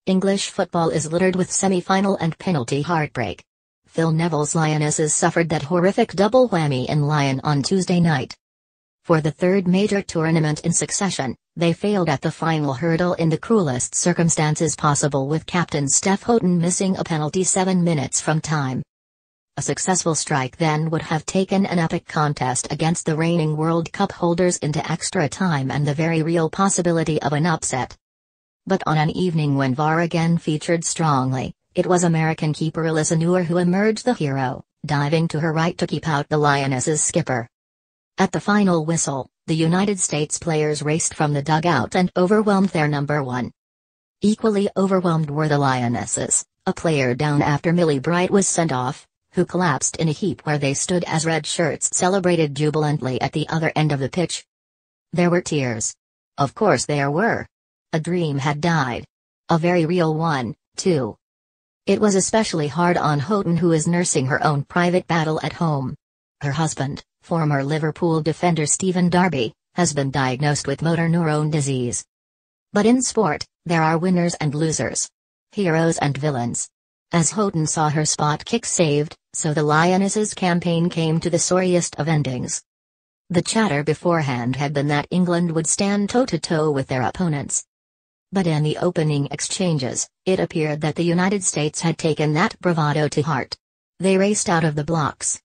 English football is littered with semi-final and penalty heartbreak. Phil Neville's Lionesses suffered that horrific double whammy in Lyon on Tuesday night. For the third major tournament in succession, they failed at the final hurdle in the cruellest circumstances possible, with captain Steph Houghton missing a penalty 7 minutes from time. A successful strike then would have taken an epic contest against the reigning World Cup holders into extra time and the very real possibility of an upset. But on an evening when VAR again featured strongly, it was American keeper Alyssa who emerged the hero, diving to her right to keep out the Lionesses' skipper. At the final whistle, the United States players raced from the dugout and overwhelmed their number one. Equally overwhelmed were the Lionesses, a player down after Millie Bright was sent off, who collapsed in a heap where they stood as red shirts celebrated jubilantly at the other end of the pitch. There were tears. Of course there were. A dream had died. A very real one, too. It was especially hard on Houghton, who is nursing her own private battle at home. Her husband, former Liverpool defender Stephen Darby, has been diagnosed with motor neurone disease. But in sport, there are winners and losers. Heroes and villains. As Houghton saw her spot kick saved, so the Lionesses' campaign came to the sorriest of endings. The chatter beforehand had been that England would stand toe-to-toe with their opponents. But in the opening exchanges, it appeared that the United States had taken that bravado to heart. They raced out of the blocks.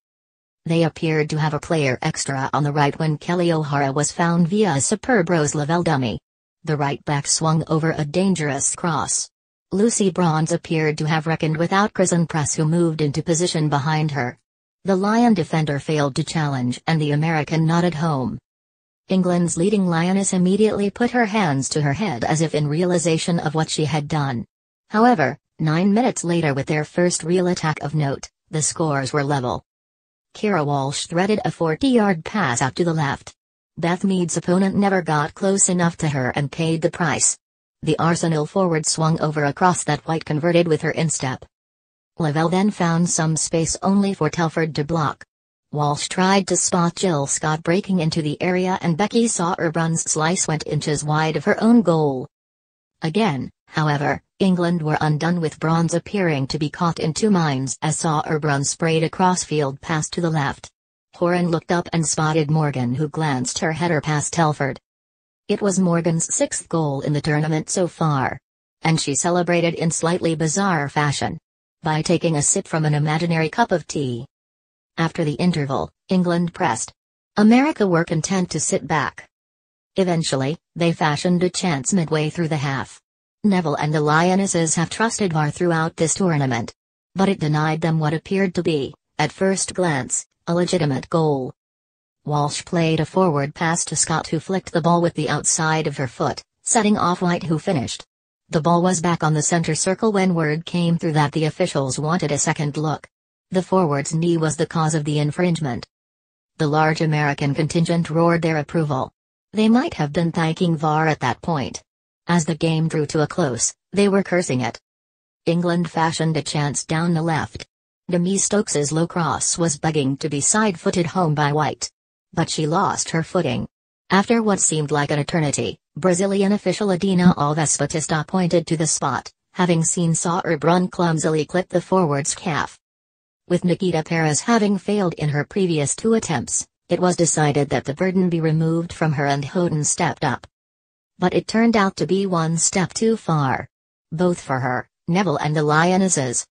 They appeared to have a player extra on the right when Kelly O'Hara was found via a superb Rose Lavelle dummy. The right back swung over a dangerous cross. Lucy Bronze appeared to have reckoned without Kristen Press, who moved into position behind her. The Lyon defender failed to challenge and the American nodded home. England's leading lioness immediately put her hands to her head as if in realization of what she had done. However, 9 minutes later, with their first real attack of note, the scores were level. Kira Walsh threaded a 40-yard pass out to the left. Beth Mead's opponent never got close enough to her and paid the price. The Arsenal forward swung over a cross that White converted with her instep. Lavelle then found some space only for Telford to block. Walsh tried to spot Jill Scott breaking into the area and Becky Sauerbrun's slice went inches wide of her own goal. Again, however, England were undone, with Bronze appearing to be caught in two minds as Sauerbrunn sprayed a crossfield pass to the left. Horan looked up and spotted Morgan, who glanced her header past Telford. It was Morgan's 6th goal in the tournament so far. And she celebrated in slightly bizarre fashion. By taking a sip from an imaginary cup of tea. After the interval, England pressed. America were content to sit back. Eventually, they fashioned a chance midway through the half. Neville and the Lionesses have trusted VAR throughout this tournament. But it denied them what appeared to be, at first glance, a legitimate goal. Walsh played a forward pass to Scott, who flicked the ball with the outside of her foot, setting off White, who finished. The ball was back on the center circle when word came through that the officials wanted a second look. The forward's knee was the cause of the infringement. The large American contingent roared their approval. They might have been thanking VAR at that point. As the game drew to a close, they were cursing it. England fashioned a chance down the left. Demi Stokes's low cross was begging to be side-footed home by White. But she lost her footing. After what seemed like an eternity, Brazilian official Adina Alves Batista pointed to the spot, having seen Sauerbrunn clumsily clip the forward's calf. With Nikita Perez having failed in her previous 2 attempts, it was decided that the burden be removed from her and Houghton stepped up. But it turned out to be one step too far. Both for her, Neville and the Lionesses.